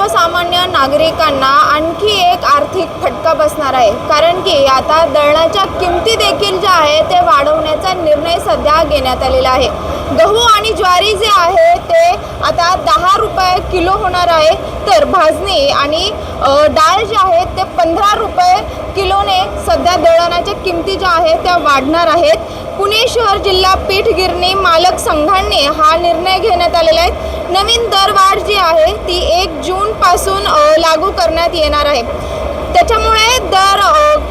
सर्वसामान्य नागरिकांना आणखी एक आर्थिक फटका बसणार आहे, कारण की आता दळणाच्या किमती देखील ज्या आहे ते वाढवण्याचा निर्णय सध्या घेण्यात आलेला आहे। गहू आणि ज्वारी जे आहे ते आता 10 रुपये किलो होणार आहे, तर भाजणी आणि डाळ जे आहे ते 15 रुपये किलोने सध्या दळणाच्या किमती ज्या आहेत त्या वाढणार आहेत। पुणे शहर जिल्हा पीठ गिरणी मालक संघाने हा निर्णय घेण्यात आलेला आहे। नवीन दरवाढ जी आहे ती 1 जून पासून लागू करण्यात येणार आहे। त्याच्यामुळे दर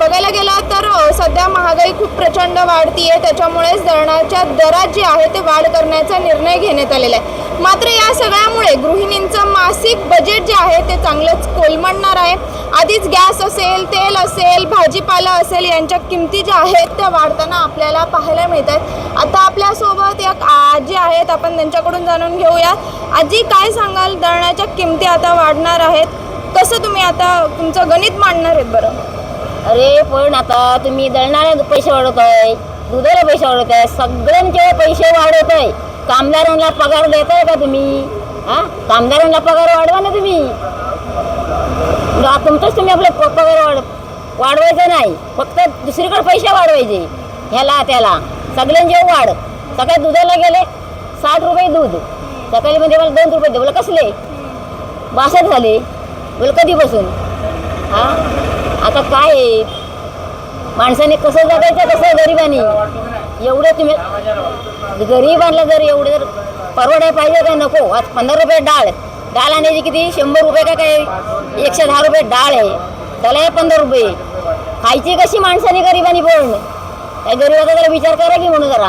बघायला गेला तर सध्या महागाई खूप प्रचंड वाढतीये, त्याच्यामुळेच दळणाच्या दरात जे आहे ते वाढ करण्याचा निर्णय घेण्यात आलेला आहे। मात्र या सगळ्यामुळे गृहिणींचं मासिक बजेट जे आहे ते चांगलंच कोलमडणार आहे। आधीच गॅस असेल, तेल असेल, भाजीपाला असेल यांच्या किमती ज्या आहेत त्या वाढताना आपल्याला पाहायला मिळतात। आता आपल्यासोबत एक आजी आहेत, आपण त्यांच्याकडून जाणून घेऊया। आजी, काय सांगाल, दळणाच्या किमती आता वाढणार आहेत, कसं तुम्ही आता तुमचं गणित मांडणार आहेत बरं? अरे पण आता तुम्ही दळणारे पैसे वाढवताय, दुधाला पैसे वाढवताय, सगळ्यांचे पैसे वाढवताय। कामगारांना पगार देताय का तुम्ही? कामगारांना पगार वाढवा ना तुम्ही। तुमचंच तुम्ही आपले पगार वाढवायचं नाही, फक्त दुसरीकडे पैसे वाढवायचे, ह्याला त्याला सगळ्यांचे वाढ। सकाळी दुधाला गेले 60 रुपये दूध, सकाळी मध्ये मला 2 रुपये दे, बोला कसले 62 झाले, बोल कधीपासून? आता काय आहे, माणसाने कसं जगायचं, कसं गरिबांनी? एवढं तुम्ही गरिबांना जर एवढं जर परवडायला पाहिजे का नको? आज 15 रुपये डाळ आणायची किती, 100 रुपये का काय, 110 रुपये डाळ आहे, त्याला 15 रुपये। खायची कशी माणसाने गरिबांनी? पण त्या गरिबाचा जरा विचार करा की म्हणून जरा।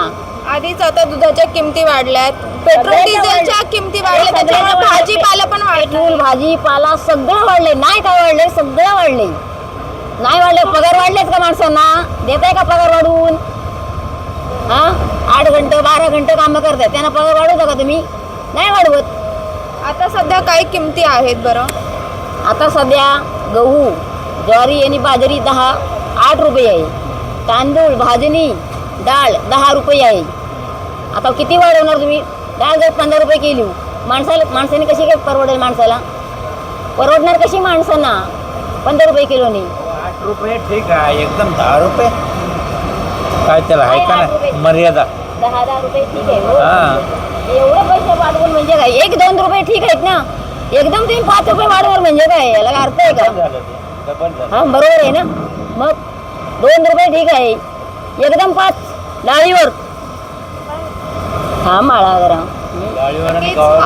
आधीच आता दुधाच्या किमती वाढल्यात, पेट्रोल डिझेलच्या किमती वाढल्या, त्याच्यामुळे भाजीपाला पण पेट्रोल भाजीपाला सगळं वाढलंय। नाही काय वाढलंय? सगळं वाढलंय। नाही वाढले? पगार वाढलेत का माणसांना? देताय का पगार वाढवून? 8 घंटे 12 घंटे काम करताय, त्यांना पगार वाढवता का तुम्ही? नाही वाढवत। आता सध्या काय किमती आहेत बरं? आता सध्या गहू, ज्वारी आणि बाजरी 8 रुपये आहे, तांदूळ, भाजणी, डाळ 10 रुपये आहे। आता किती वाढवणार तुम्ही? डाळ जर 15 रुपये केली, माणसाने कशी काय परवडेल? माणसाला परवडणार कशी माणसांना 15 रुपये किलोनी? 8 रुपये ठीक आहे, एकदम 10 रुपये काय त्याला आहे का नाही मर्यादा? 10 रुपये ठीक आहे। एवढे पैसे वाढवून म्हणजे काय? 1-2 रुपये ठीक आहेत ना, एकदम तुम्ही 5 रुपये वाढवर म्हणजे काय? याला अर्थ आहे का? बरोबर आहे ना? मग 2 रुपये ठीक आहे, एकदम 5 डाळीवर माळा जरा।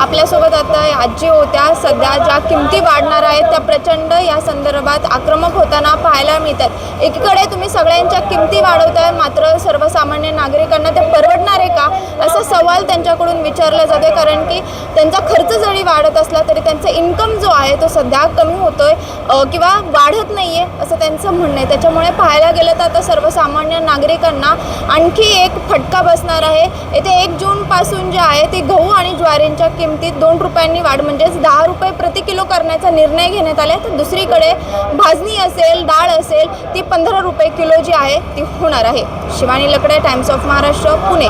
आपल्यासोबत आता आजी होत्या, सध्या ज्या किमती वाढणार आहेत त्या प्रचंड या संदर्भात आक्रमक होताना पाहायला मिळतात। एकीकडे तुम्ही सगळ्यांच्या किमती वाढवताय, मात्र सर्वसामान्य नागरिकांना ते परवडणार आहे का असा सवाल त्यांच्याकडून विचारला जातोय, कारण की त्यांचा खर्च जरी वाढत असला तरी त्यांचा इन्कम जो आहे तो सध्या कमी होतोय किंवा वाढत नाहीये असं त्यांचं म्हणणं आहे। त्याच्यामुळे पाहायला गेलं तर आता सर्वसामान्य नागरिकांना आणखी एक फटका बसणार आहे। येथे 1 जून पासून जे आहे ते गहू आणि ज्वारींच्या किमतीत 2 रुपयांनी वाढ म्हणजेच 10 रुपये प्रति किलो करण्याचा निर्णय घेण्यात आला आहे। तर दुसरीकडे भाजणी असेल, डाळ असेल ती 15 रुपये किलो जी आहे ती होणार आहे। शिवानी लकडे, टाइम्स ऑफ महाराष्ट्र, पुणे।